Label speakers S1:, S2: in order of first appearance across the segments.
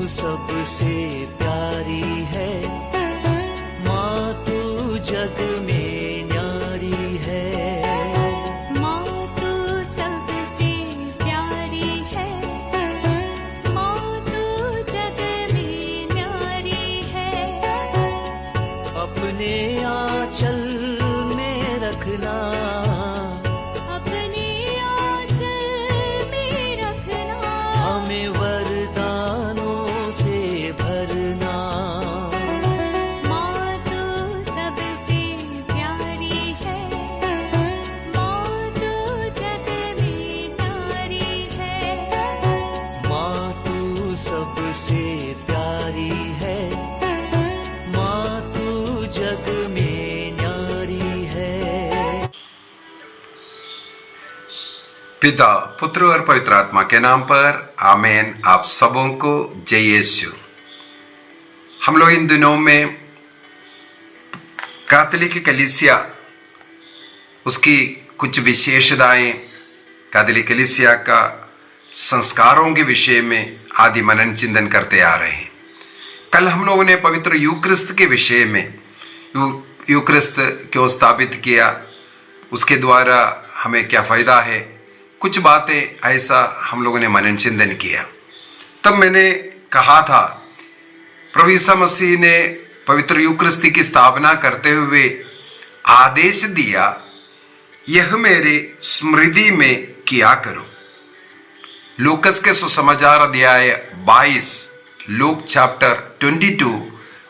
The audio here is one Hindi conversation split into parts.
S1: सबसे प्यारी है, माँ तू जग में न्यारी है।
S2: माँ तू सबसे प्यारी है, माँ तू जग में न्यारी है।
S1: अपने आंचल में रखना,
S2: अपने आंचल में रखना,
S1: हमें वरदानों से भरना।
S2: माँ तू सबसे प्यारी है, माँ तू जग में न्यारी है।
S1: माँ तू सबसे प्यारी है, माँ तू जग में न्यारी है।
S3: पिता, पुत्र और पवित्र आत्मा के नाम पर आमेन। आप सबों को जय यीशु। हम लोग इन दिनों में कैथोलिक कलीसिया, उसकी कुछ विशेषताएं, कैथोलिक कलीसिया का संस्कारों के विषय में आदि मनन चिंतन करते आ रहे हैं। कल हम लोगों ने पवित्र यूक्रिस्त के विषय में, यूक्रिस्त क्यों स्थापित किया, उसके द्वारा हमें क्या फायदा है, कुछ बातें ऐसा हम लोगों ने मनन चिंतन किया। तब मैंने कहा था, प्रभु यीशु मसीह ने पवित्र यूक्रिस्ती की स्थापना करते हुए आदेश दिया, यह मेरे स्मृति में किया करो। लूकस के सुसमाचार अध्याय 22, लूक चैप्टर 22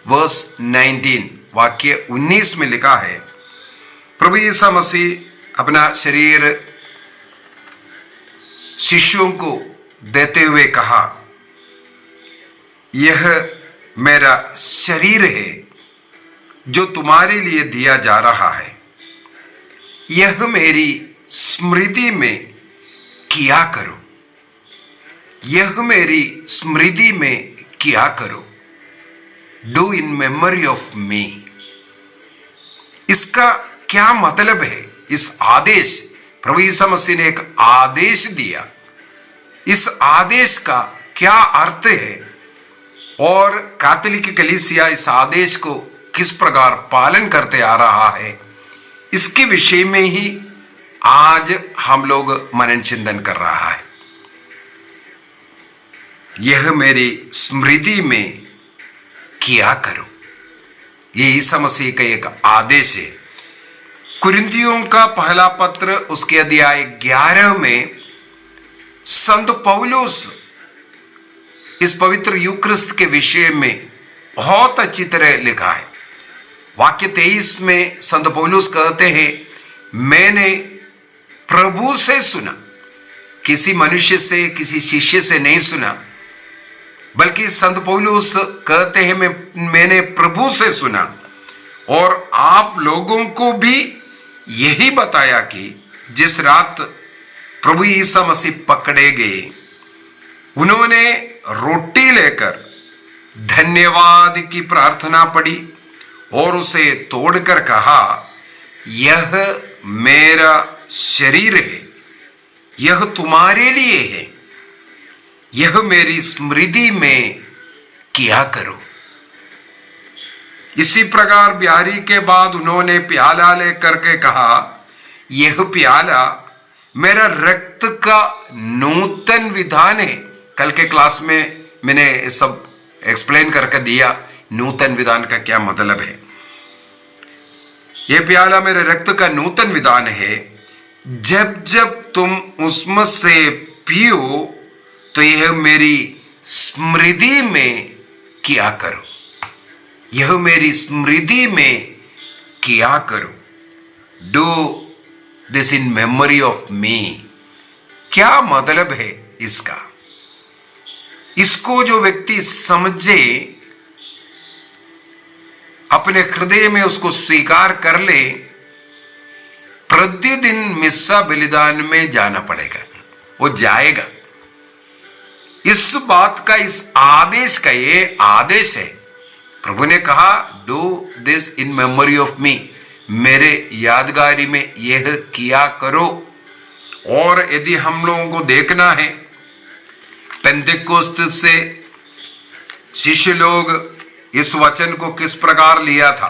S3: वर्स 19, वाक्य 19 में लिखा है, प्रभु यीशु मसीह अपना शरीर शिष्यों को देते हुए कहा, यह मेरा शरीर है जो तुम्हारे लिए दिया जा रहा है, यह मेरी स्मृति में किया करो, यह मेरी स्मृति में किया करो। Do in memory of me. इसका क्या मतलब है? इस आदेश, प्रभु यीशु मसीह ने एक आदेश दिया, इस आदेश का क्या अर्थ है और कैथोलिक कलीसिया इस आदेश को किस प्रकार पालन करते आ रहा है, इसके विषय में ही आज हम लोग मनन चिंतन कर रहा है। यह मेरी स्मृति में किया करो, ये यीशु मसीह का एक आदेश है। कुरिन्थियों का पहला पत्र उसके अध्याय 11 में संत पौलुस इस पवित्र यूक्रिस्त के विषय में बहुत अच्छी तरह लिखा है। वाक्य 23 में संत पौलुस कहते हैं, मैंने प्रभु से सुना, किसी मनुष्य से, किसी शिष्य से नहीं सुना, बल्कि संत पौलुस कहते हैं मैंने प्रभु से सुना और आप लोगों को भी यही बताया कि जिस रात प्रभु यीशु मसीह पकड़े गए, उन्होंने रोटी लेकर धन्यवाद की प्रार्थना पढ़ी और उसे तोड़कर कहा, यह मेरा शरीर है, यह तुम्हारे लिए है, यह मेरी स्मृति में किया करो। इसी प्रकार ब्यारी के बाद उन्होंने प्याला लेकर के कहा, यह प्याला मेरा रक्त का नूतन विधान है। कल के क्लास में मैंने सब एक्सप्लेन करके दिया, नूतन विधान का क्या मतलब है। यह प्याला मेरे रक्त का नूतन विधान है, जब जब तुम उसमें से पियो तो यह मेरी स्मृति में किया करो, यह मेरी स्मृति में किया करो। Do this in memory of me. क्या मतलब है इसका? इसको जो व्यक्ति समझे, अपने हृदय में उसको स्वीकार कर ले, प्रतिदिन मिस्सा बलिदान में जाना पड़ेगा, वो जाएगा। इस बात का, इस आदेश का ये आदेश है। प्रभु ने कहा, do this in memory of me, मेरे यादगारी में यह किया करो। और यदि हम लोगों को देखना है पेंतेकोस्त से शिष्य लोग इस वचन को किस प्रकार लिया था?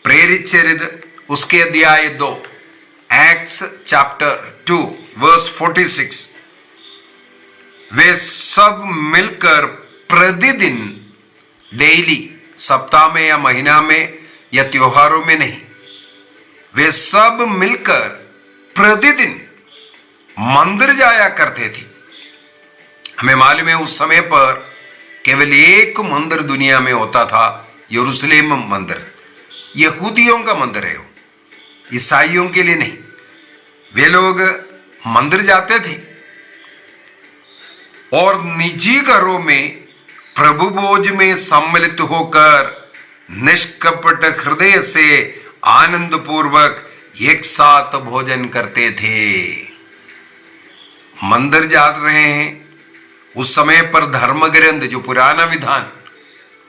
S3: प्रेरित चरित्र उसके अध्याय 2, एक्ट्स चैप्टर 2 वर्स 46, वे सब मिलकर प्रतिदिन, डेली, सप्ताह में या महीना में या त्योहारों में नहीं, वे सब मिलकर प्रतिदिन मंदिर जाया करते थे। हमें मालूम है उस समय पर केवल एक मंदिर दुनिया में होता था, यरूशलेम मंदिर। यहूदियों का मंदिर है, वो ईसाइयों के लिए नहीं। वे लोग मंदिर जाते थे और निजी घरों में प्रभु भोज में सम्मिलित होकर निष्कपट हृदय से आनंद पूर्वक एक साथ भोजन करते थे। मंदिर जा रहे हैं, उस समय पर धर्म ग्रंथ, जो पुराना विधान,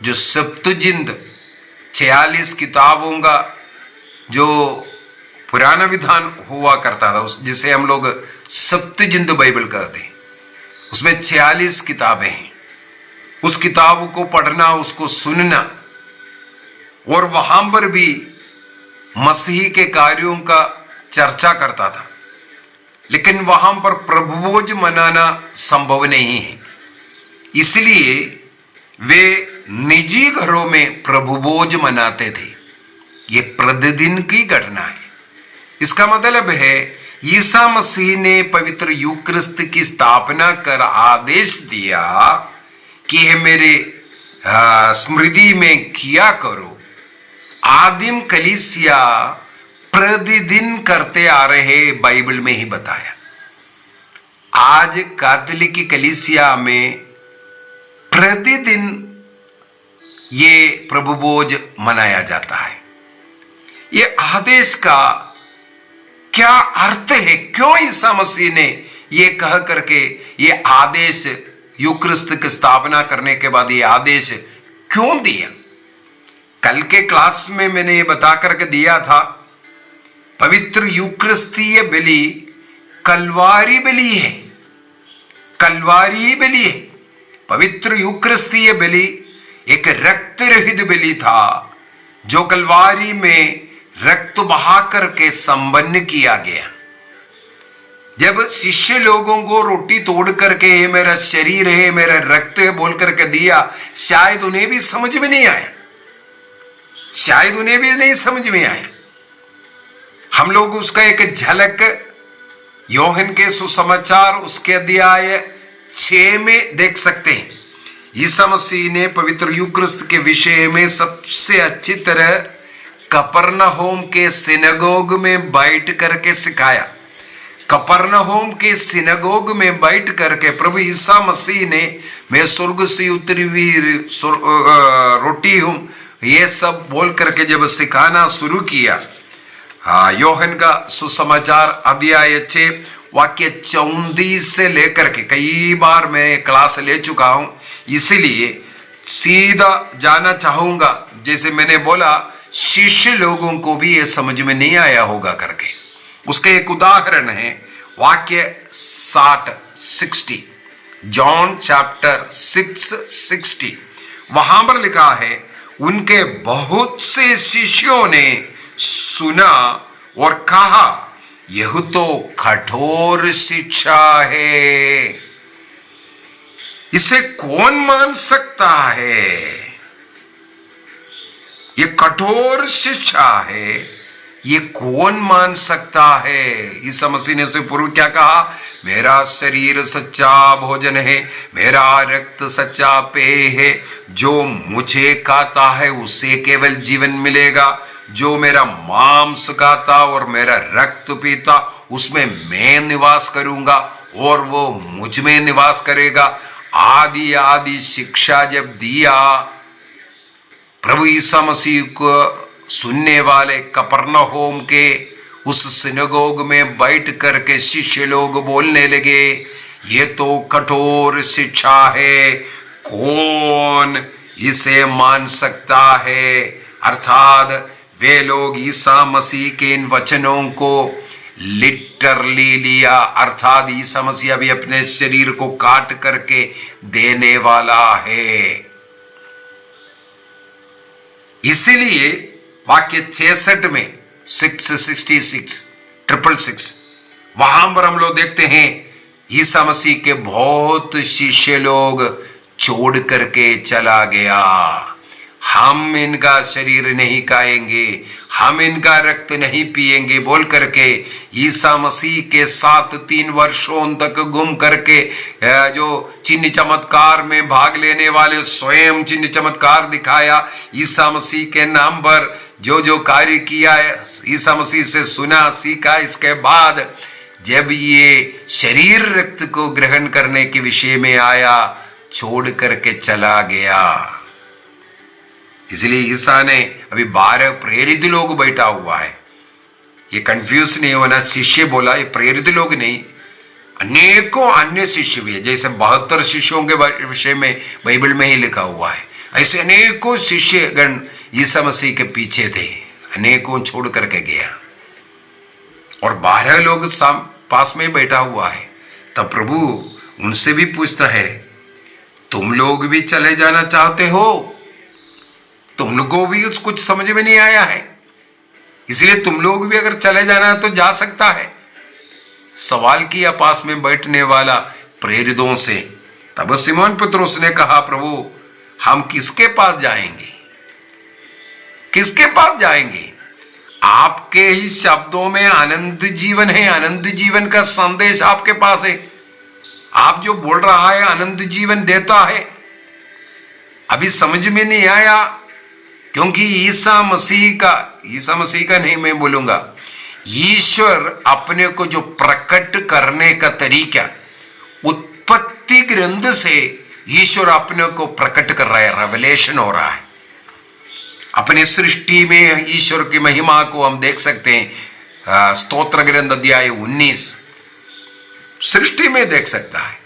S3: जो सप्तजिंद 46 किताबों का जो पुराना विधान हुआ करता था, जिसे हम लोग सप्तजिंद बाइबल कहते हैं, उसमें 46 किताबें हैं। उस किताब को पढ़ना, उसको सुनना, और वहां पर भी मसीह के कार्यों का चर्चा करता था, लेकिन वहां पर प्रभुभोज मनाना संभव नहीं है। इसलिए वे निजी घरों में प्रभुभोज मनाते थे। ये प्रतिदिन की घटना है। इसका मतलब है ईसा मसीह ने पवित्र यूक्रिस्त की स्थापना कर आदेश दिया कि यह मेरे स्मृति में किया करो। आदिम कलीसिया प्रतिदिन करते आ रहे, बाइबल में ही बताया। आज कैथोलिक कलीसिया में प्रतिदिन ये प्रभु भोज मनाया जाता है। ये आदेश का क्या अर्थ है? क्यों ईसा मसीह ने ये कह करके ये आदेश, यूक्रिस्त की स्थापना करने के बाद ये आदेश क्यों दिया? कल के क्लास में मैंने ये बता करके दिया था, पवित्र यूक्रिस्तीय बलि कलवारी बलि है। कलवारी बलि है। पवित्र यूक्रिस्तीय बलि एक रक्त रहित बलि था, जो कलवारी में रक्त बहा करके संपन्न किया गया। जब शिष्य लोगों को रोटी तोड़ करके ये मेरा शरीर है, मेरा रक्त है बोल करके दिया, शायद उन्हें भी समझ में नहीं आया। शायद उन्हें भी नहीं समझ में आया। हम लोग उसका एक झलक योहन के सुसमाचार उसके अध्याय 6 में देख सकते हैं। ईसा मसीह ने पवित्र यूक्रिस्त के विषय में सबसे अच्छी तरह कफरनहूम के सिनेगोग में बैठ करके सिखाया। कफरनहूम के सिनेगोग में बैठ करके प्रभु ईसा मसीह ने, मैं स्वर्ग से उतरी हुई रोटी हूं, ये सब बोल करके जब सिखाना शुरू किया, योहन का सुसमाचार अध्याय 6 वाक्य 34 से लेकर के, कई बार मैं क्लास ले चुका हूं, इसीलिए सीधा जाना चाहूंगा। जैसे मैंने बोला, शिष्य लोगों को भी ये समझ में नहीं आया होगा करके। उसके एक उदाहरण है वाक्य 60 जॉन चैप्टर 6:60। वहां पर लिखा है, उनके बहुत से शिष्यों ने सुना और कहा, यह तो कठोर शिक्षा है, इसे कौन मान सकता है? ये कठोर शिक्षा है, ये कौन मान सकता है? ईसा मसीह ने से पूर्व क्या कहा? मेरा शरीर सच्चा भोजन है, मेरा रक्त सच्चा पेय है, जो मुझे खाता है उसे केवल जीवन मिलेगा। जो मेरा मांस खाता और मेरा रक्त पीता, उसमें मैं निवास करूंगा और वो मुझ में निवास करेगा। आदि आदि शिक्षा जब दिया, प्रभु ईसा मसीह को सुनने वाले कफरनहूम के उस सिनेगोग में बैठ करके शिष्य लोग बोलने लगे, ये तो कठोर शिक्षा है, कौन इसे मान सकता है? अर्थात वे लोग ईसा मसीह के इन वचनों को लिटरली लिया, अर्थात ईसा मसीह भी अपने शरीर को काट करके देने वाला है। इसीलिए वाक्य 66 में 666 वहां पर हम लोग देखते हैं ईसा मसीह के बहुत शिष्य लोग छोड़ करके चला गया। हम इनका शरीर नहीं खाएंगे, हम इनका रक्त नहीं पिएंगे बोल करके ईसा मसीह के साथ 3 वर्षों तक घूम करके जो चिन्ह चमत्कार में भाग लेने वाले स्वयं चिन्ह चमत्कार दिखाया, ईसा मसीह के नाम पर जो जो कार्य किया है, ईसा मसीह से सुना सीखा, इसके बाद जब ये शरीर रक्त को ग्रहण करने के विषय में आया, छोड़ करके चला गया। इसलिए ईसा ने अभी 12 प्रेरित लोग बैठा हुआ है। ये कंफ्यूज नहीं होना, शिष्य बोला, ये प्रेरित लोग नहीं, अनेकों अन्य शिष्य भी है। जैसे 72 शिष्यों के विषय में बाइबल में ही लिखा हुआ है, ऐसे अनेकों शिष्यगण ईसा मसीह के पीछे थे, अनेकों छोड़ करके गया। और 12 लोग पास में बैठा हुआ है। तब प्रभु उनसे भी पूछता है, तुम लोग भी चले जाना चाहते हो? तुम लोगों को भी कुछ समझ में नहीं आया है, इसलिए तुम लोग भी अगर चले जाना है तो जा सकता है। सवाल किया पास में बैठने वाला प्रेरितों से। तब सिमोन पतरस ने कहा, प्रभु हम किसके पास जाएंगे? किसके पास जाएंगे? आपके ही शब्दों में आनंद जीवन है, आनंद जीवन का संदेश आपके पास है। आप जो बोल रहा है आनंद जीवन देता है। अभी समझ में नहीं आया, क्योंकि ईसा मसीह का नहीं मैं बोलूंगा, ईश्वर अपने को जो प्रकट करने का तरीका, उत्पत्ति ग्रंथ से ईश्वर अपने को प्रकट कर रहा है, रेवलेशन हो रहा है। अपने सृष्टि में ईश्वर की महिमा को हम देख सकते हैं। स्तोत्र ग्रंथ अध्याय 19 सृष्टि में देख सकता है।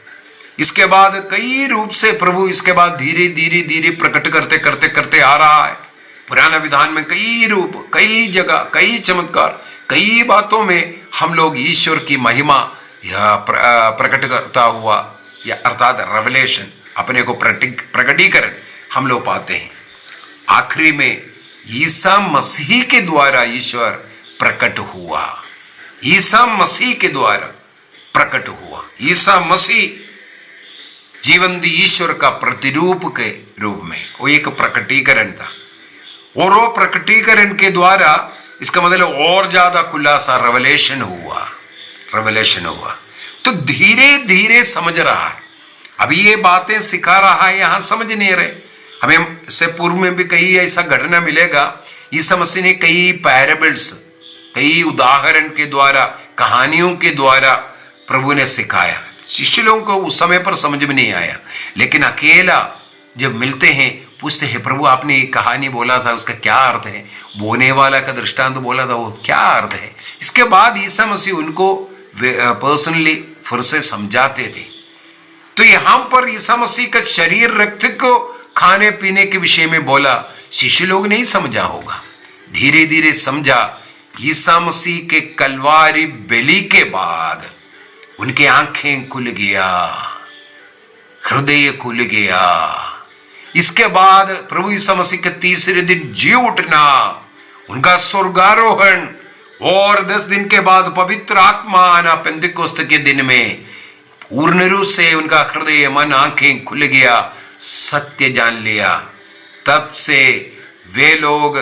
S3: इसके बाद कई रूप से प्रभु इसके बाद धीरे धीरे धीरे प्रकट करते करते करते आ रहा है। पुराना विधान में कई रूप, कई जगह, कई चमत्कार, कई बातों में हम लोग ईश्वर की महिमा या प्रकट करता हुआ, या अर्थात रेवलेशन, अपने को प्रकटीकरण हम लोग पाते हैं। आखिरी में ईसा मसीह के द्वारा ईश्वर प्रकट हुआ, ईसा मसीह के द्वारा प्रकट हुआ। ईसा मसीह जीवंत ईश्वर का प्रतिरूप के रूप में वो एक प्रकटीकरण था, और वो प्रकटीकरण के द्वारा इसका मतलब और ज्यादा खुलासा रेवलेशन हुआ। तो धीरे धीरे समझ रहा है। अभी ये बातें सिखा रहा है, यहां समझ नहीं रहे। हमें इससे पूर्व में भी कई ऐसा घटना मिलेगा। ईसा मसीह ने कई पैराबल्स, कई उदाहरण के द्वारा, कहानियों के द्वारा प्रभु ने सिखाया। शिष्य लोगों को उस समय पर समझ में नहीं आया, लेकिन अकेला जब मिलते हैं पूछते हैं, प्रभु आपने एक कहानी बोला था, उसका क्या अर्थ है? बोने वाला का दृष्टांत बोला था, वो क्या अर्थ है? इसके बाद ईसा मसीह उनको पर्सनली फिर से समझाते थे। तो यहां पर ईसा मसीह का शरीर रक्त को खाने पीने के विषय में बोला, शिष्य लोग नहीं समझा होगा, धीरे धीरे समझा। ईसा मसीह के कलवारी बलि के बाद उनके आंखें खुल गया, हृदय खुल गया। इसके बाद प्रभु ईसा मसीह के तीसरे दिन जी उठना, उनका स्वर्गारोहण, और 10 दिन के बाद पवित्र आत्मा आना पेंतिकोस्त के दिन में पूर्ण रूप से उनका हृदय, मन, आंखें खुल गया, सत्य जान लिया। तब से वे लोग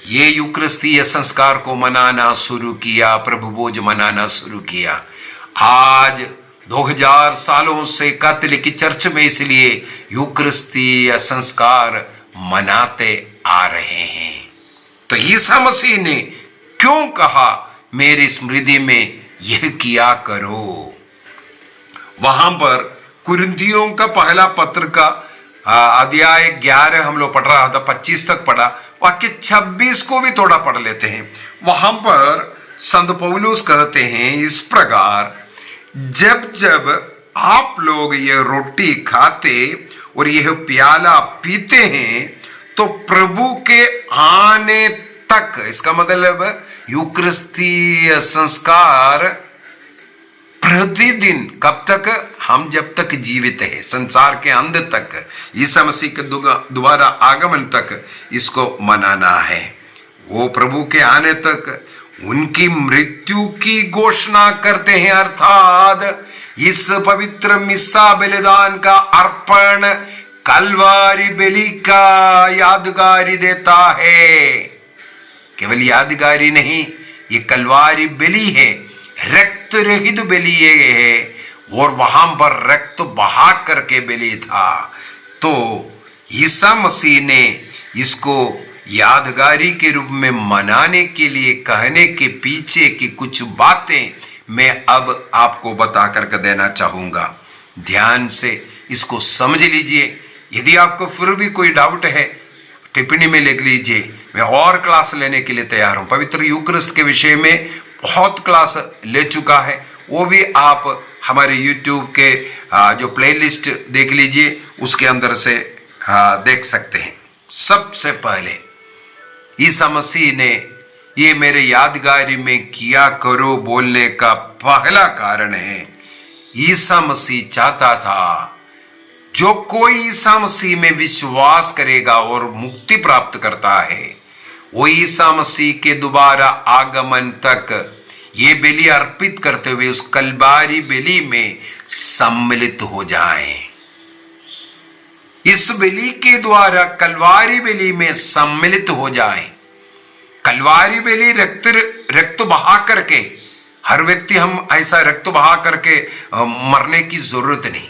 S3: ये यूक्रिस्तीय संस्कार को मनाना शुरू किया, प्रभु भोज मनाना शुरू किया। आज 2000 सालों से कैथोलिक चर्च में इसलिए यूक्रिस्तीय संस्कार मनाते आ रहे हैं। तो ईसा मसीह ने क्यों कहा मेरी स्मृति में यह किया करो? वहां पर कुरिन्थियों का पहला पत्र का अध्याय 11 हम लोग पढ़ रहा था, 25 तक पढ़ा, वाक्य 26 को भी थोड़ा पढ़ लेते हैं। वहां पर संत पौलुस कहते हैं इस प्रकार, जब जब आप लोग यह रोटी खाते और यह प्याला पीते हैं तो प्रभु के आने तक, इसका मतलब यूक्रिस्तीय संस्कार प्रतिदिन, कब तक? हम जब तक जीवित है, संसार के अंत तक, ईसा मसीह के दोबारा आगमन तक इसको मनाना है। वो प्रभु के आने तक उनकी मृत्यु की घोषणा करते हैं, अर्थात इस पवित्र मिस्सा बलिदान का अर्पण कलवारी बलि का यादगारी देता है। केवल यादगारी नहीं, ये कलवारी बलि है, रक्त रहित बलि है, और वहां पर रक्त बहा करके बलि था। तो ईसा मसीह ने इसको यादगारी के रूप में मनाने के लिए कहने के पीछे की कुछ बातें मैं अब आपको बता करके देना चाहूंगा। ध्यान से इसको समझ लीजिए। यदि आपको फिर भी कोई डाउट है, टिप्पणी में लिख लीजिए, मैं और क्लास लेने के लिए तैयार हूं। पवित्र यूक्रिस्ट के विषय में बहुत क्लास ले चुका है, वो भी आप हमारे YouTube के जो प्लेलिस्ट देख लीजिए, उसके अंदर से देख सकते हैं। सबसे पहले ईसा मसीह ने ये मेरे यादगारी में किया करो बोलने का पहला कारण है, ईसा मसीह चाहता था जो कोई ईसा मसीह में विश्वास करेगा और मुक्ति प्राप्त करता है, वो ईसा मसीह के दोबारा आगमन तक ये बलि अर्पित करते हुए उस कलवारी बलि में सम्मिलित हो जाएं। इस बलि के द्वारा कलवारी बलि में सम्मिलित हो जाएं। कलवारी बलि रक्त बहा करके, हर व्यक्ति हम ऐसा रक्त बहा करके मरने की जरूरत नहीं।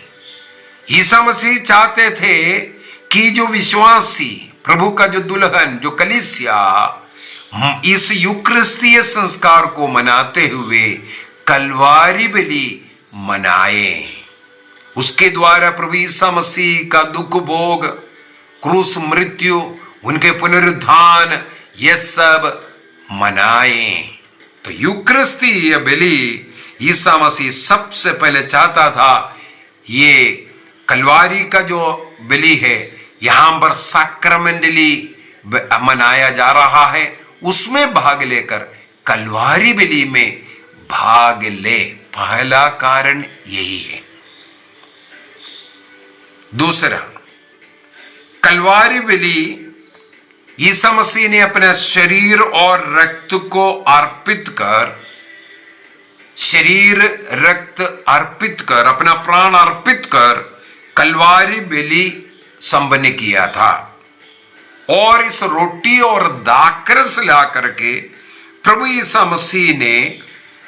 S3: ईसा मसीह चाहते थे कि जो विश्वासी, प्रभु का जो दुल्हन, जो कलीसिया इस यूक्रिस्तीय संस्कार को मनाते हुए कलवारी बलि मनाए। उसके द्वारा प्रभु ईसा मसीह का दुख भोग, क्रूस मृत्यु, उनके पुनरुत्थान, ये सब मनाए। तो यूक्रिस्तीय बलि ईसा मसीह सबसे पहले चाहता था। ये कलवारी का जो बलि है, यहां पर सैक्रमेंटली मनाया जा रहा है, उसमें भाग लेकर कलवारी बलि में भाग ले। पहला कारण यही है। दूसरा, कलवारी बलि ईसा मसीह ने अपने शरीर और रक्त को अर्पित कर, शरीर रक्त अर्पित कर, अपना प्राण अर्पित कर कलवारी बलि संपन्न किया था। और इस रोटी और दाखरस ला करके प्रभु ईसा मसीह ने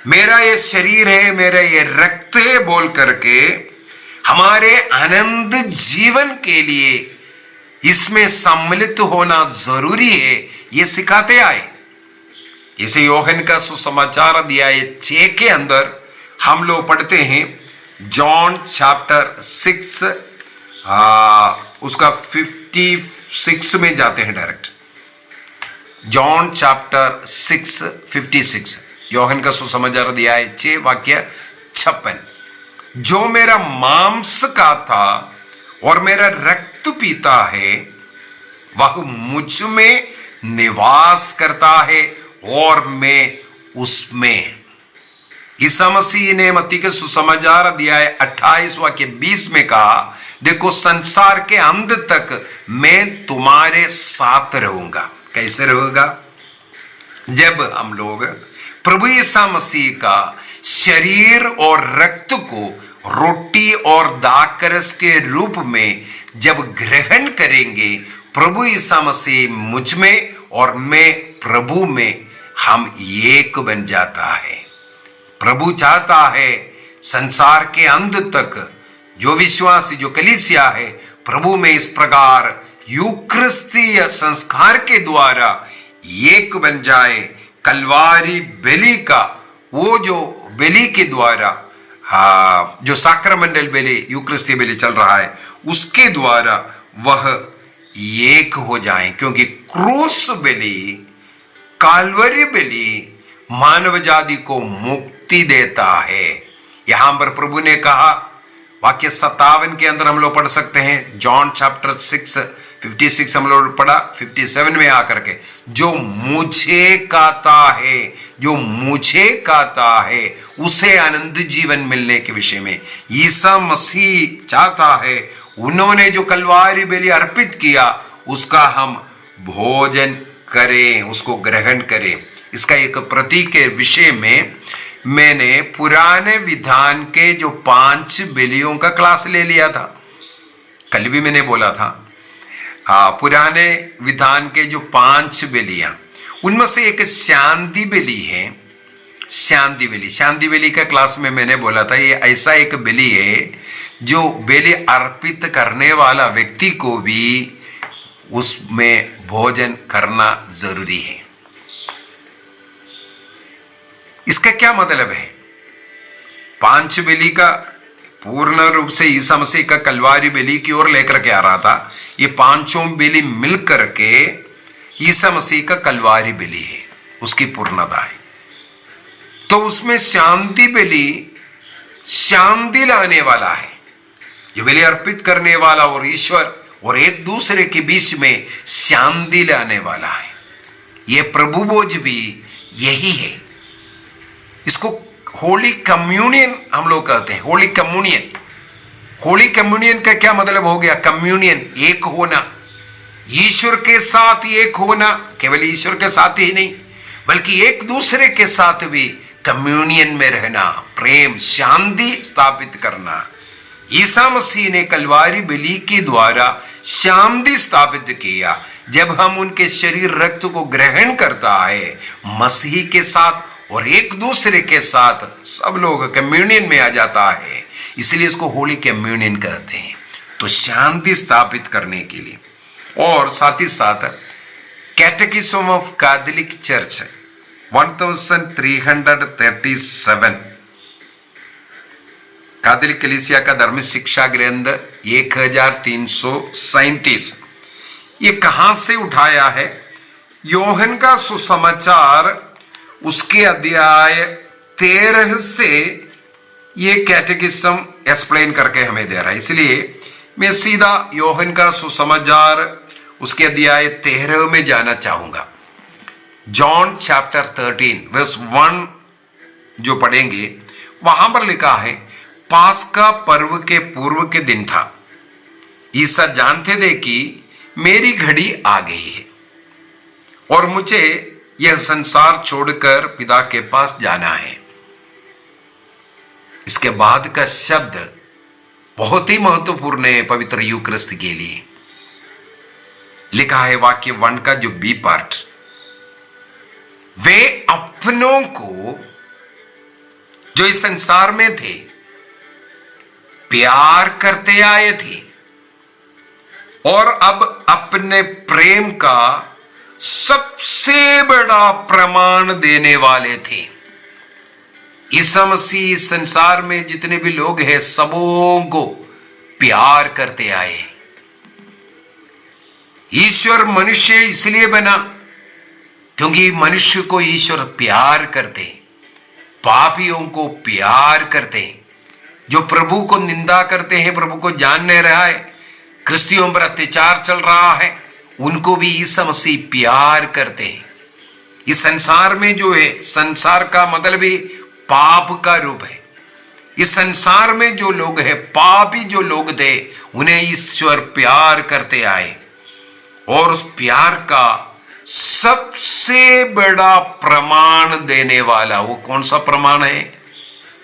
S3: मेरा ये शरीर है, मेरा ये रक्त है बोल करके हमारे अनंत जीवन के लिए इसमें सम्मिलित होना जरूरी है, ये सिखाते आए। इसे योहन का सुसमाचार अध्याय 6 के अंदर हम लोग पढ़ते हैं, जॉन चैप्टर 6 उसका 56 में जाते हैं डायरेक्ट। जॉन चैप्टर 6:56, योहन का सुसमाचार अध्याय 6 वाक्य 56। जो मेरा मांस खाता और मेरा रक्त पीता है, वह मुझ में निवास करता है और मैं उसमें। ईसा मसीह ने मत्ती के सुसमाचार अध्याय 28 वाक्य 20 में कहा, देखो संसार के अंत तक मैं तुम्हारे साथ रहूंगा। कैसे रहूंगा? जब हम लोग प्रभु ईसा मसीह का शरीर और रक्त को रोटी और दाखरस के रूप में जब ग्रहण करेंगे, प्रभु ईसा मसीह मुझ में और मैं प्रभु में, हम एक बन जाता है। प्रभु चाहता है संसार के अंत तक जो विश्वासी, जो कलीसिया है, प्रभु में इस प्रकार यूक्रिस्तीय संस्कार के द्वारा एक बन जाए। कलवारी बलि का वो जो बलि के द्वारा जो सैक्रमेंटल बलि, यूक्रिस्तीय बलि चल रहा है, उसके द्वारा वह एक हो जाए। क्योंकि क्रूस बलि, काल्वरी बलि मानव जाति को मुक्ति देता है। यहां पर प्रभु ने कहा, वाक्य 57 के अंदर हम लोग पढ़ सकते हैं, जॉन चैप्टर 6 56 हम लोग पढ़ा, 57 में आकर के जो मुझे खाता है, जो मुझे खाता है उसे आनंद जीवन मिलने के विषय में ईसा मसीह चाहता है। उन्होंने जो कलवारी बलि अर्पित किया उसका हम भोजन करें, उसको ग्रहण करें। इसका एक प्रतीक के विषय में मैंने पुराने विधान के जो 5 बलियों का क्लास ले लिया था। कल भी मैंने बोला था पुराने विधान के जो 5 बलियां, उनमें से एक शांति बलि है। शांति बलि, शांति बलि का क्लास में मैंने बोला था ये ऐसा एक बलि है जो बलि अर्पित करने वाला व्यक्ति को भी उसमें भोजन करना जरूरी है। इसका क्या मतलब है? 5 बलि का पूर्ण रूप से ईसा मसीह का कलवारी बलि की ओर लेकर के आ रहा था। ये 5 बलि मिलकर के ईसा मसीह का कलवारी बलि है, उसकी पूर्णता है। तो उसमें शांति बलि शांति लाने वाला है, जो बलि अर्पित करने वाला और ईश्वर और एक दूसरे के बीच में शांति लाने वाला है। यह प्रभु भोज भी यही है। इसको होली कम्युनियन हम लोग कहते हैं। होली कम्युनियन, होली कम्युनियन का क्या मतलब हो गया? कम्युनियन, एक होना, ईश्वर के साथ एक होना। केवल ईश्वर के साथ ही नहीं बल्कि एक दूसरे के साथ भी कम्युनियन में रहना, प्रेम शांति स्थापित करना। ईसा मसीह ने कलवारी बलि के द्वारा शांति स्थापित किया। जब हम उनके शरीर रक्त को ग्रहण करता है मसीह के साथ और एक दूसरे के साथ सब लोग कम्युनियन में आ जाता है, इसलिए इसको होली कम्युनियन कहते हैं। तो शांति स्थापित करने के लिए और साथ ही साथ कैटेकिज्म ऑफ कैथोलिक चर्च 1337, कैथोलिक कलीसिया का धर्म शिक्षा ग्रंथ 1337, ये कहां से उठाया है? योहन का सुसमाचार उसके अध्याय 13 से ये कैटेकिज्म एक्सप्लेन करके हमें दे रहा है। इसलिए मैं सीधा योहन का सुसमाचार उसके अध्याय 13 में जाना चाहूंगा। जॉन चैप्टर 13 वर्स 1 जो पढ़ेंगे वहां पर लिखा है, पास्का पर्व के पूर्व के दिन था। ईसा जानते थे कि मेरी घड़ी आ गई है और मुझे यह संसार छोड़कर पिता के पास जाना है। इसके बाद का शब्द बहुत ही महत्वपूर्ण है पवित्र यूक्रिस्ट के लिए। लिखा है वाक्य 1 का जो बी पार्ट, वे अपनों को जो इस संसार में थे प्यार करते आए थे और अब अपने प्रेम का सबसे बड़ा प्रमाण देने वाले थे। ईसा मसीह संसार में जितने भी लोग हैं सबों को प्यार करते आए। ईश्वर मनुष्य इसलिए बना क्योंकि मनुष्य को ईश्वर प्यार करते, पापियों को प्यार करते, जो प्रभु को निंदा करते हैं, प्रभु को जान नहीं रहा है, क्रिश्चियों पर अत्याचार चल रहा है, उनको भी ईसा मसीह प्यार करते हैं। इस संसार में जो है, संसार का मतलब भी पाप का रूप है। इस संसार में जो लोग हैं, पापी जो लोग थे, उन्हें ईश्वर प्यार करते आए और उस प्यार का सबसे बड़ा प्रमाण देने वाला वो कौन सा प्रमाण है?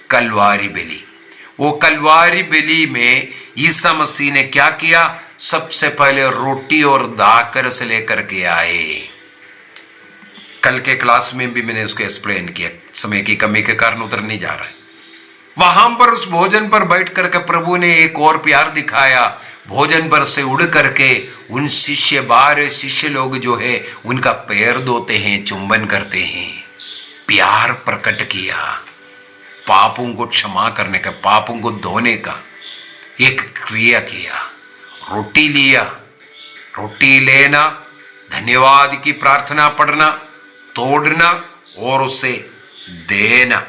S3: कलवारी बलि। वो कलवारी बलि में ईसा मसीह ने क्या किया? सबसे पहले रोटी और दाकर से लेकर के आए। कल के क्लास में भी मैंने उसको एक्सप्लेन किया, समय की कमी के कारण उधर नहीं जा रहा है। वहां पर उस भोजन पर बैठ करके प्रभु ने एक और प्यार दिखाया। भोजन पर से उड़ करके उन शिष्य 12 शिष्य लोग जो है उनका पैर धोते हैं, चुंबन करते हैं, प्यार प्रकट किया, पापों को क्षमा करने का, पापों को धोने का एक क्रिया किया। रोटी लिया, रोटी लेना, धन्यवाद की प्रार्थना पढ़ना, तोड़ना और उसे देना।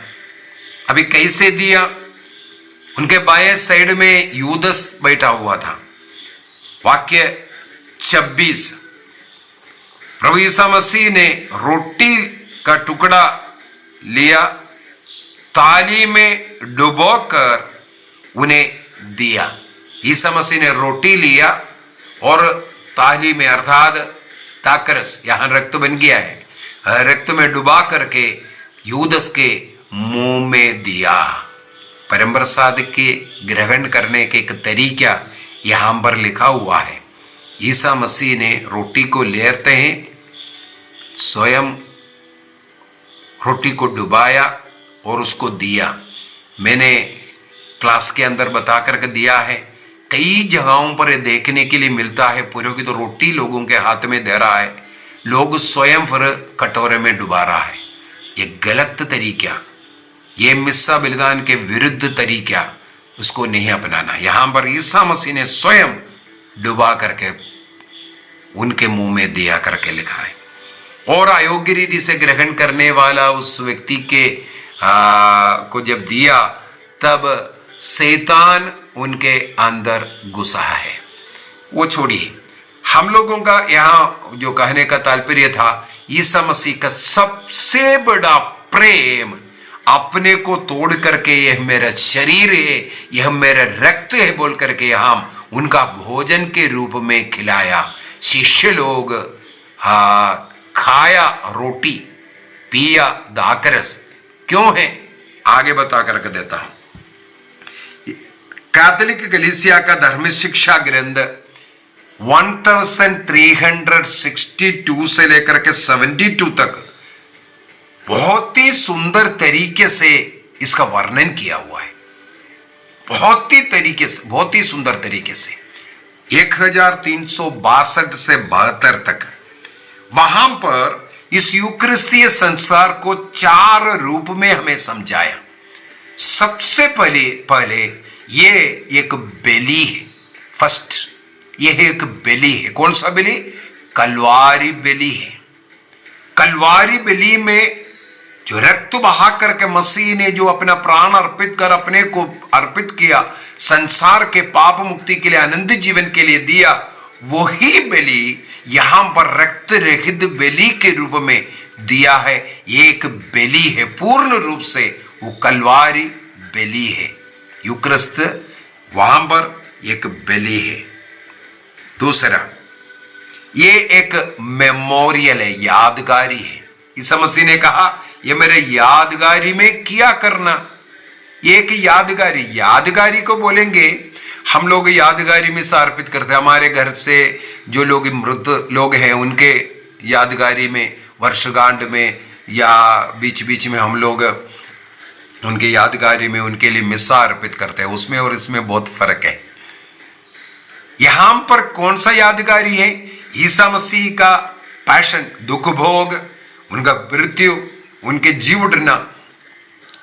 S3: अभी कैसे दिया? उनके बाएं साइड में यूदस बैठा हुआ था। वाक्य 26 प्रभु यीशु मसीह ने रोटी का टुकड़ा लिया, थाली में डुबोकर उन्हें दिया। यीशु मसीह ने रोटी लिया और थाली में अर्थात ताकरस, यहां रक्त बन गया है, रक्त में डुबा करके यूदस के मुंह में दिया। परम प्रसाद के ग्रहण करने के एक तरीका यहां पर लिखा हुआ है। ईसा मसीह ने रोटी को लेते हैं, स्वयं रोटी को डुबाया और उसको दिया। मैंने क्लास के अंदर बता करके दिया है, कई जगहों पर देखने के लिए मिलता है पुरोहित तो रोटी लोगों के हाथ में दे रहा है, लोग स्वयं फिर कटोरे में डुबा रहा है। ये गलत तरीका, ये मिस्सा बलिदान के विरुद्ध तरीका, उसको नहीं अपनाना। यहां पर ईसा मसीह ने स्वयं डुबा करके उनके मुंह में दिया करके लिखा है। और अयोग्य रीति से ग्रहण करने वाला उस व्यक्ति के को जब दिया तब शैतान उनके अंदर घुसा है। वो छोड़िए, हम लोगों का यहाँ जो कहने का तात्पर्य था, ईसा मसीह का सबसे बड़ा प्रेम अपने को तोड़ करके यह मेरा शरीर है, यह मेरा रक्त है बोल करके हम उनका भोजन के रूप में खिलाया। शिष्य लोग खाया रोटी, पिया दाकरस, क्यों है आगे बता करके देता हूं। कैथोलिक कलीसिया का धर्म शिक्षा ग्रंथ 1362 से लेकर के 72 तक बहुत ही सुंदर तरीके से इसका वर्णन किया हुआ है। बहुत ही तरीके से, बहुत ही सुंदर तरीके से 1362 से 72 तक वहां पर इस यूक्रिस्तीय संसार को 4 रूप में हमें समझाया। सबसे पहले ये एक बलि है। फर्स्ट, यह एक बलि है। कौन सा बलि? कलवारी बलि है। कलवारी बलि में जो रक्त बहा करके मसीह ने जो अपना प्राण अर्पित कर अपने को अर्पित किया, संसार के पाप मुक्ति के लिए, आनंद जीवन के लिए दिया, वही बलि यहां पर रक्त रहित बलि के रूप में दिया है। एक बलि है, पूर्ण रूप से वो कलवारी बलि है। यूक्रिस्त वहां पर एक बलि है। दूसरा, ये एक मेमोरियल है, यादगारी है। ईसा मसीह ने कहा ये मेरे यादगारी में किया करना। ये एक यादगारी को बोलेंगे हम लोग, यादगारी में अर्पित करते हैं। हमारे घर से जो लोग मृत लोग हैं उनके यादगारी में, वर्षगांठ में या बीच बीच में हम लोग उनके यादगारी में उनके लिए मिस्सा अर्पित करते हैं। उसमें और इसमें बहुत फर्क है। यहां पर कौन सा यादगारी है? ईसा मसीह का पैशन, दुख भोग, उनका मृत्यु, उनके जी उठना,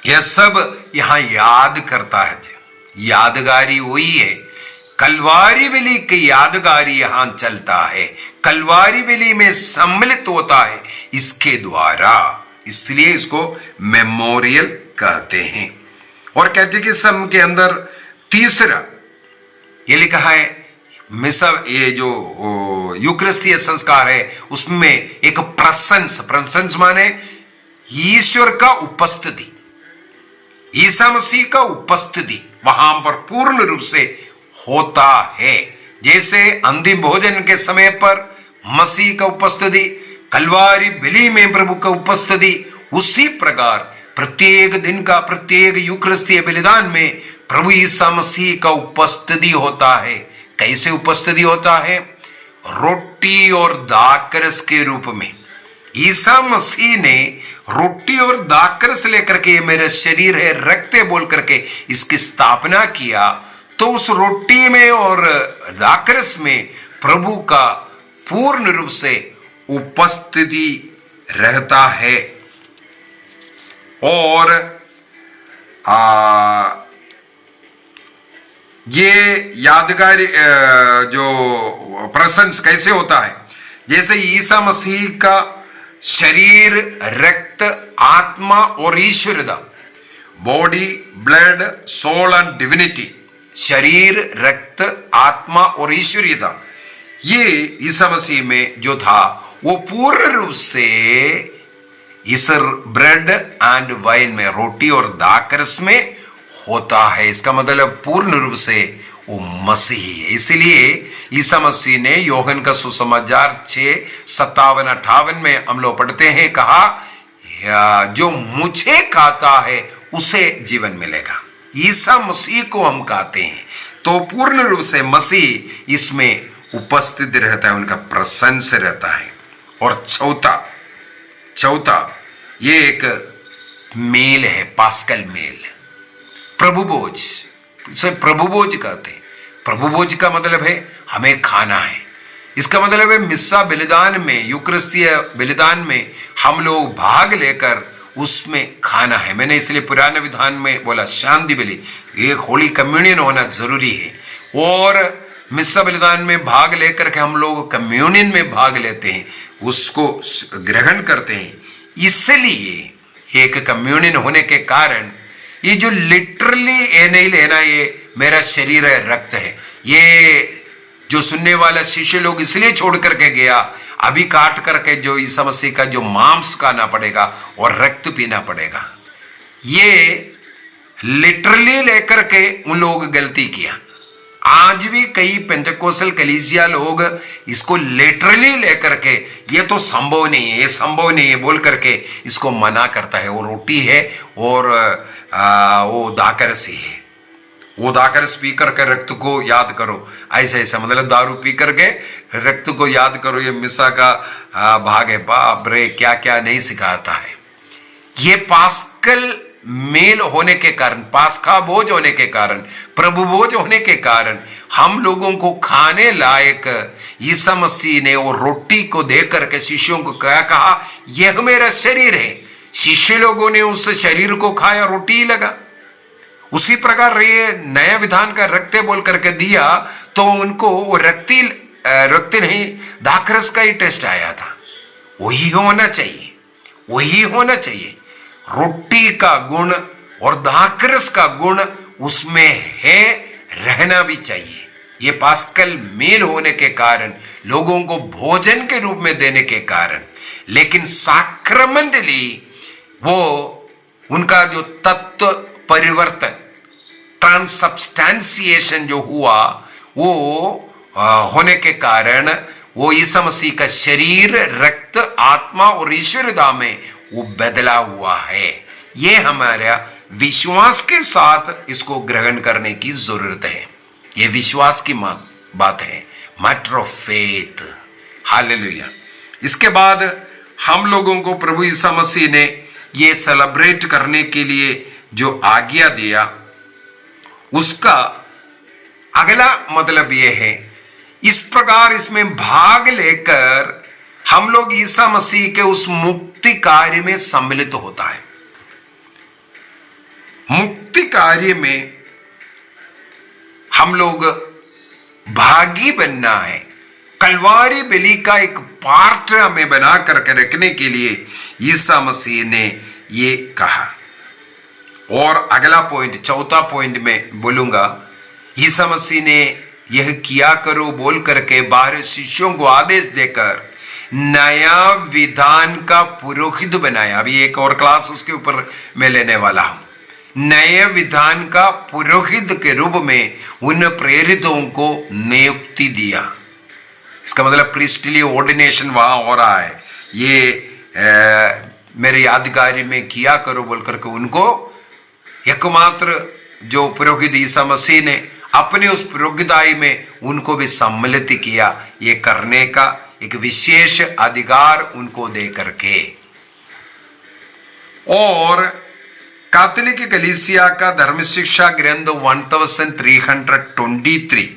S3: यह सब यहां याद करता है। यादगारी वही है। कलवारी बलि की यादगारी यहां चलता है, कलवारी बलि में सम्मिलित होता है इसके द्वारा, इसलिए इसको मेमोरियल कहते हैं। और कैटेकिज्म के अंदर तीसरा ये लिखा है, मिसा ये जो यूक्रिस्तीय संस्कार है उसमें एक प्रशंस माने ईश्वर का उपस्थिति, ईसा मसीह का उपस्थिति वहां पर पूर्ण रूप से होता है। जैसे अंतिम भोजन के समय पर मसीह का उपस्थिति, कलवारी बलि में प्रभु का उपस्थिति, उसी प्रकार प्रत्येक दिन का प्रत्येक यूक्रिस्तीय बलिदान में प्रभु ईसा मसीह का उपस्थिति होता है। कैसे उपस्थिति होता है? रोटी और दाकरस के रूप में। ईसा मसीह ने रोटी और दाकरस लेकर के, ये मेरा शरीर है, रक्त है बोल करके इसकी स्थापना किया, तो उस रोटी में और दाकरस में प्रभु का पूर्ण रूप से उपस्थिति रहता है। और ये यादगार जो प्रशंस कैसे होता है? जैसे ईसा मसीह का शरीर, रक्त, आत्मा और ईश्वरता, body, blood, soul and divinity, शरीर, रक्त, आत्मा और ईश्वरीयता, ये ईसा मसीह में जो था वो पूर्ण रूप से इस ब्रेड एंड वाइन में, रोटी और दाखरस में होता है। इसका मतलब पूर्ण रूप से वो मसीह है। इसलिए ईसा मसीह ने योहन का सुसमाचार 6:57-58 में हम लोग पढ़ते हैं, कहा जो मुझे खाता है उसे जीवन मिलेगा। ईसा मसीह को हम कहते हैं तो पूर्ण रूप से मसीह इसमें उपस्थित रहता है, उनका प्रेजेंस रहता है। और चौथा ये एक मेल है, पास्कल मेल, प्रभु भोज। इसे प्रभु भोज कहते हैं। प्रभु भोज का मतलब है हमें खाना है। इसका मतलब है मिस्सा बलिदान में, यूक्रिस्तीय बलिदान में हम लोग भाग लेकर उसमें खाना है। मैंने इसलिए पुराने विधान में बोला शांति बलि, एक होली कम्युनियन होना जरूरी है। और मिस्सा बलिदान में भाग लेकर के हम लोग कम्युनियन में भाग लेते हैं, उसको ग्रहण करते हैं। इसलिए एक कम्युनियन होने के कारण ये जो लिटरली ये नहीं लेना ये मेरा शरीर है, रक्त है, ये जो सुनने वाला शिष्य लोग इसलिए छोड़ करके गया, अभी काट करके जो ईसा मसीह का जो मांस खाना पड़ेगा और रक्त पीना पड़ेगा, ये लिटरली लेकर के उन लोग गलती किया। आज भी कई पेंटेकोस्टल कलीसिया लोग इसको लिटरली लेकर के ये तो संभव नहीं है, ये संभव नहीं है बोल करके इसको मना करता है। वो रोटी है और वो दाकरस ही है, वो दाकरस पी करके रक्त को याद करो, ऐसा ऐसा मतलब दारू पी करके रक्त को याद करो, ये मिसा का भाग है। बाप रे, क्या क्या नहीं सिखाता है। ये पास्कल मेल होने के कारण, पास्का भोज होने के कारण, प्रभु भोज होने के कारण हम लोगों को खाने लायक ईसा मसीह ने वो रोटी को देकर करके शिष्यों को क्या कहा, यह मेरा शरीर है। शिष्य लोगों ने उस शरीर को खाया, रोटी ही लगा। उसी प्रकार ये नया विधान का रक्त बोल करके दिया तो उनको वो रक्त नहीं दाखरस का ही टेस्ट आया था। वही होना चाहिए, वही होना चाहिए। रोटी का गुण और दाखरस का गुण उसमें है, रहना भी चाहिए। ये पास्कल मेल होने के कारण, लोगों को भोजन के रूप में देने के कारण, लेकिन सैक्रमेंटली वो उनका जो तत्व परिवर्तन, ट्रांसब्सटेंशिएशन जो हुआ वो होने के कारण वो ईसा मसीह का शरीर, रक्त, आत्मा और ईश्वरता में वो बदला हुआ है। ये हमारा विश्वास के साथ इसको ग्रहण करने की जरूरत है। ये विश्वास की बात है, मैटर ऑफ फेथ। हालेलुया। इसके बाद हम लोगों को प्रभु ईसा मसीह ने ये सेलिब्रेट करने के लिए जो आज्ञा दिया, उसका अगला मतलब ये है, इस प्रकार इसमें भाग लेकर हम लोग ईसा मसीह के उस मुक्ति कार्य में सम्मिलित होता है। मुक्ति कार्य में हम लोग भागी बनना है। कलवारी बलि का एक पार्ट हमें बना करके रखने के लिए ईसा मसीह ने ये कहा। और अगला पॉइंट, चौथा पॉइंट में बोलूंगा, ईसा मसीह ने यह किया करो बोल करके 12 शिष्यों को आदेश देकर नया विधान का पुरोहित बनाया। अभी एक और क्लास उसके ऊपर मैं लेने वाला हूं। नए विधान का पुरोहित के रूप में उन प्रेरितों को नियुक्ति दिया। इसका मतलब प्रीस्टली ऑर्डिनेशन वहां हो रहा है। ये मेरे यादगारी में किया करो बोल करके उनको एकमात्र जो पुरोहित ईसा मसीह ने अपने उस पुरोहिताई में उनको भी सम्मिलित किया। ये करने का एक विशेष अधिकार उनको दे करके। और कैथोलिक कलीसिया का धर्म शिक्षा ग्रंथ 1323,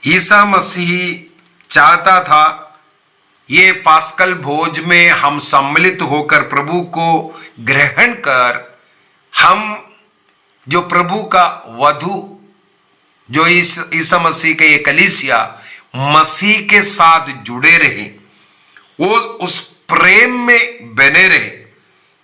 S3: ईसा मसीह चाहता था ये पास्कल भोज में हम सम्मिलित होकर प्रभु को ग्रहण कर, हम जो प्रभु का वधु जो ईसा मसीह के ये कलीसिया मसीह के साथ जुड़े रहे, वो उस प्रेम में बने रहे,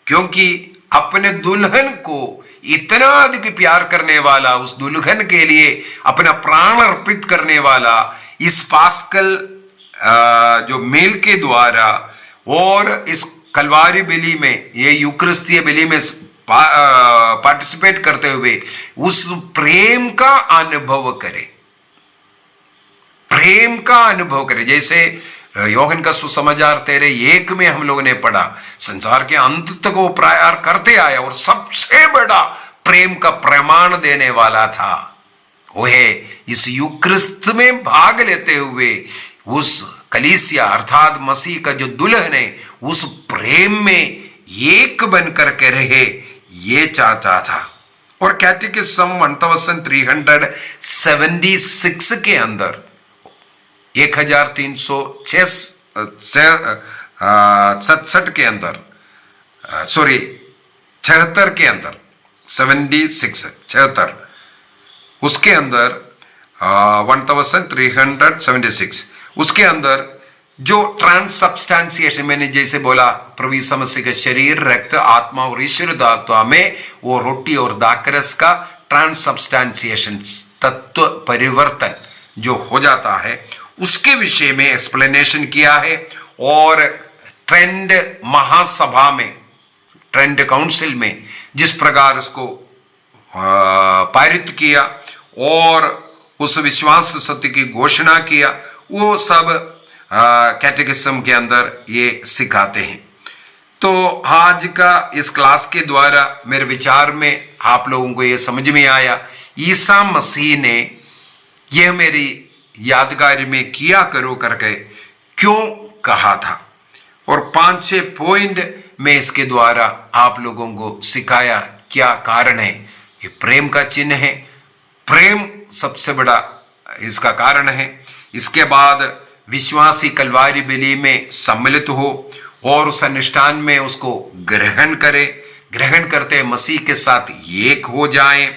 S3: क्योंकि अपने दुल्हन को इतना अधिक प्यार करने वाला, उस दुल्हन के लिए अपना प्राण अर्पित करने वाला, इस पास्कल जो मेल के द्वारा और इस कलवारी बलि में, ये यूक्रिस्तीय बलि में पार्टिसिपेट करते हुए उस प्रेम का अनुभव करे, प्रेम का अनुभव करे। जैसे योहन का सुसमाचार 13:1 में हम लोगों ने पढ़ा, संसार के अंत तक वो प्यार करते आया और सबसे बड़ा प्रेम का प्रमाण देने वाला था वो है इस यूक्रिस्त में भाग लेते हुए उस कलीसिया अर्थात मसीह का जो दुल्हन है उस प्रेम में एक बनकर के रहे, ये चाहता था। और कैटेकिज्म 1376 के अंदर 1367 के अंदर 76 के अंदर 76 उसके अंदर 1376 उसके अंदर जो ट्रांससब्सटेंशिएशन, मैंने जैसे बोला प्रभु यीशु मसीह का शरीर, रक्त, आत्मा और ईश्वर तत्व में वो रोटी और दाखरस का ट्रांससब्सटेंशिएशन, तत्व परिवर्तन जो हो जाता है, उसके विषय में एक्सप्लेनेशन किया है। और ट्रेंड महासभा में, ट्रेंड काउंसिल में जिस प्रकार इसको पारित किया और उस विश्वास सत्य की घोषणा किया, वो सब कैटेकिज्म के अंदर ये सिखाते हैं। तो आज का इस क्लास के द्वारा मेरे विचार में आप लोगों को ये समझ में आया, ईसा मसीह ने यह मेरी यादगारी में किया करो करके क्यों कहा था, और 5-6 पॉइंट में इसके द्वारा आप लोगों को सिखाया क्या कारण है। ये प्रेम का चिन्ह है, प्रेम सबसे बड़ा इसका कारण है। इसके बाद विश्वासी कलवारी बलि में सम्मिलित हो और उस अनुष्ठान में उसको ग्रहण करे, ग्रहण करते मसीह के साथ एक हो जाएं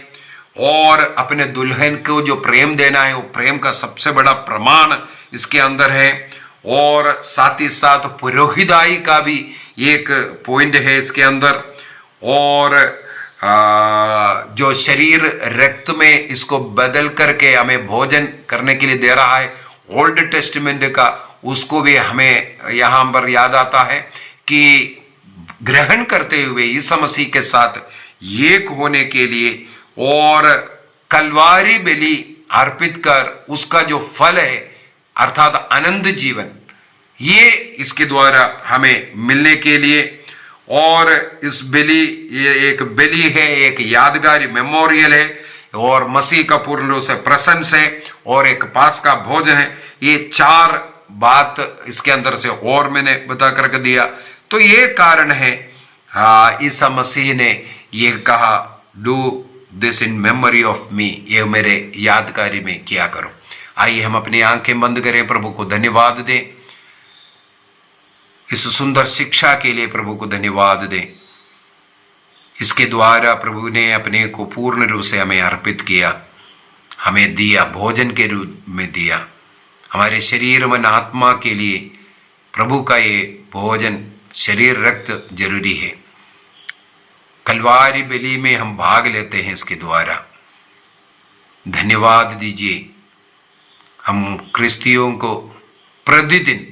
S3: और अपने दुल्हन को जो प्रेम देना है वो प्रेम का सबसे बड़ा प्रमाण इसके अंदर है। और साथ ही साथ पुरोहिताई का भी एक पॉइंट है इसके अंदर। और जो शरीर रक्त में इसको बदल करके हमें भोजन करने के लिए दे रहा है, ओल्ड टेस्टमेंट का, उसको भी हमें यहाँ पर याद आता है कि ग्रहण करते हुए ईसा मसीह के साथ एक होने के लिए और कलवारी बलि अर्पित कर उसका जो फल है अर्थात आनंद जीवन, ये इसके द्वारा हमें मिलने के लिए। और इस बलि, ये एक बलि है, एक यादगारी मेमोरियल है और मसीह का पूर्ण रूप से प्रशंस है और एक पास का भोजन है। ये 4 बात इसके अंदर से और मैंने बता करके दिया। तो ये कारण है ईसा मसीह ने ये कहा, do this in memory of me, ये मेरे यादगारी में किया करो। आइए हम अपनी आंखें बंद करें, प्रभु को धन्यवाद दें, इस सुंदर शिक्षा के लिए प्रभु को धन्यवाद दें। इसके द्वारा प्रभु ने अपने को पूर्ण रूप से हमें अर्पित किया, हमें दिया, भोजन के रूप में दिया। हमारे शरीर मन आत्मा के लिए प्रभु का ये भोजन, शरीर रक्त जरूरी है। कलवारी बलि में हम भाग लेते हैं इसके द्वारा। धन्यवाद दीजिए। हम क्रिस्तियों को प्रतिदिन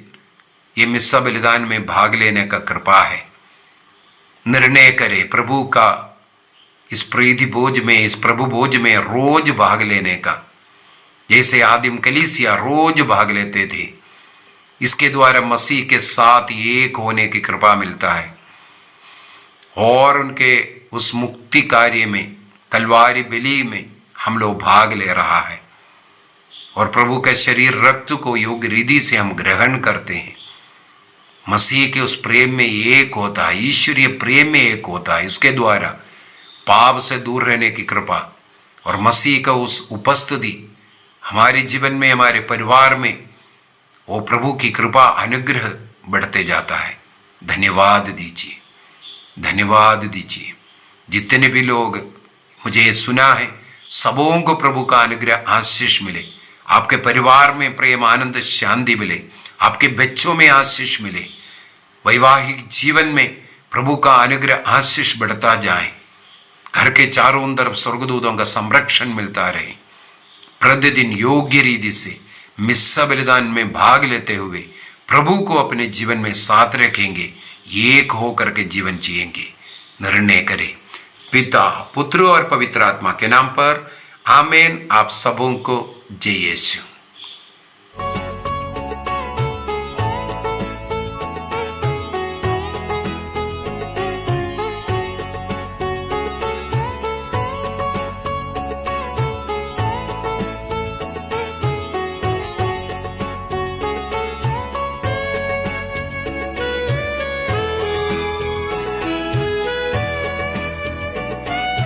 S3: ये मिस्सा बलिदान में भाग लेने का कृपा है। निर्णय करें प्रभु का इस प्रीति भोज में, इस प्रभु भोज में रोज भाग लेने का, जैसे आदिम कलीसिया रोज भाग लेते थे। इसके द्वारा मसीह के साथ एक होने की कृपा मिलता है और उनके उस मुक्ति कार्य में, कलवारी बलि में हम लोग भाग ले रहा है और प्रभु के शरीर रक्त को योग्य रीति से हम ग्रहण करते हैं। मसीह के उस प्रेम में एक होता है, ईश्वरीय प्रेम में एक होता है। उसके द्वारा पाप से दूर रहने की कृपा और मसीह का उस उपस्थिति हमारे जीवन में, हमारे परिवार में, वो प्रभु की कृपा अनुग्रह बढ़ते जाता है। धन्यवाद दीजिए, धन्यवाद दीजिए। जितने भी लोग मुझे सुना है सबों को प्रभु का अनुग्रह आशीष मिले, आपके परिवार में प्रेम आनंद शांति मिले, आपके बच्चों में आशीष मिले, वैवाहिक जीवन में प्रभु का अनुग्रह आशीष बढ़ता जाए। घर के चारों तरफ स्वर्गदूतों का संरक्षण मिलता रहे। प्रतिदिन योग्य रीति से मिस्सा बलिदान में भाग लेते हुए प्रभु को अपने जीवन में साथ रखेंगे, एक होकर के जीवन जिएंगे। निर्णय करें। पिता, पुत्र और पवित्र आत्मा के नाम पर आमीन। आप सबों को जय यीशु।